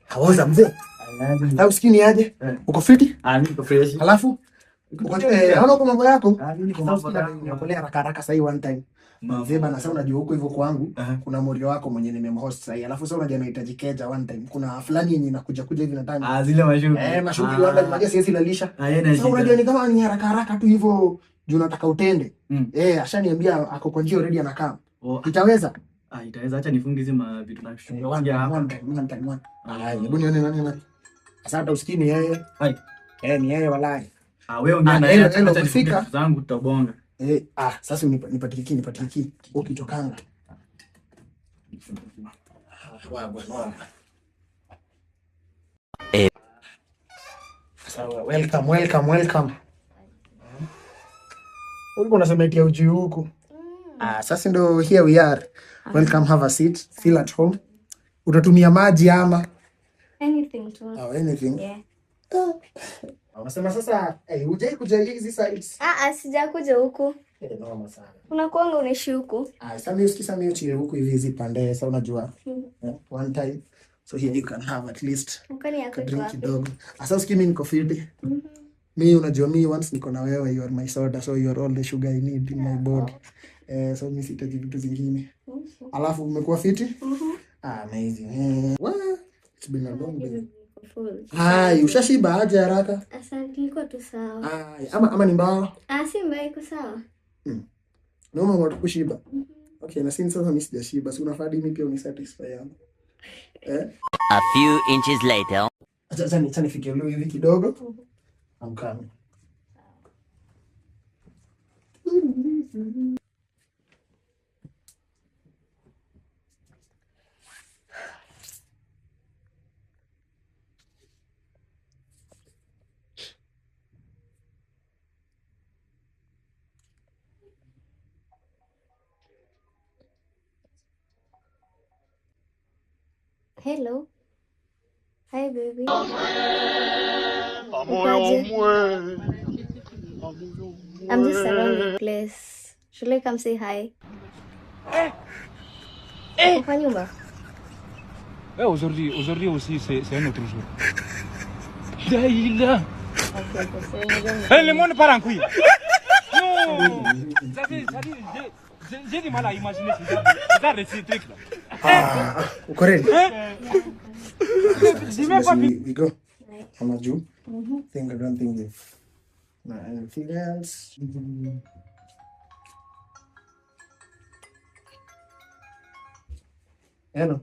Haoza mzee. Au skini aje? Uko fiti? Mimi niko fresh. Alafu uko mambo yako? Mimi niko mambo yangu. Nakolea haraka sasa one time. Mzee bana, sasa unajua huko hivyo kwangu kuna morio wako mwenye nimemhost sasa. Alafu sasa unajua anahitaji keja one time. Kuna fulani yenye inakuja hivi na time. Zile mashughuli. Mashughuli wala unajua siwezi lalisha. Sasa unajua ni kama ni haraka tu hivyo juu nataka utende. Ashaniambia ako kwa njia already anakaa. Itaweza? Itaweza, acha nifunge hizi vitu na shughuli. One time. Hebu nione nani. Sasa hata usikini yeye. Ni yeye walai. Wewe ongea na yeye, acha nifika zangu tutabonga. Sasa nipatie kiki. Ukitokanga. Bwana. Sawa, welcome. Ulikuwa unasema eti uji huku. Sasa ndo here we are. Welcome, have a seat. Feel at home. Utatumia maji ama anything tu? Anything. Yeah. Unasema sasa, hujai kuja hizi sites? Sijakuja huku. Noma sana. Unakuanga unaishi huku? Sasa mimi usikisa mimi chile huku hivi hizi pande, sasa unajua. One time. So here you can have at least. Ukani yako drink kidogo. Sasa usikimi mimi niko fiti. Mimi unajua mimi once niko na wewe, you are my soda, so you are all the sugar I need in my body. So mimi sitaji vitu zingine. Alafu umekuwa fiti? Amazing. It's been a long day. Ushashiba aje haraka? Asante, niko tu sawa. Ama ni mbaya? Si mbaya, iko sawa. Naomba ngoto kushiba. Okay, na sasa mimi sijashiba. Si unafaa mimi pia unisatisfy yangu. A few inches later. Acha nifikie leo hivi kidogo. I'm coming. Hello. Hi baby. I'm just around the place. Should I come say hi? Kwa nyumba. Aujourd'hui aussi c'est un autre jour. Daïla. Le monde part en couille. Non. J'ai du mal à imaginer ces trucs là. Correct. Dis-moi pas. We go. Amaju. I don't think we've anything else. Hello.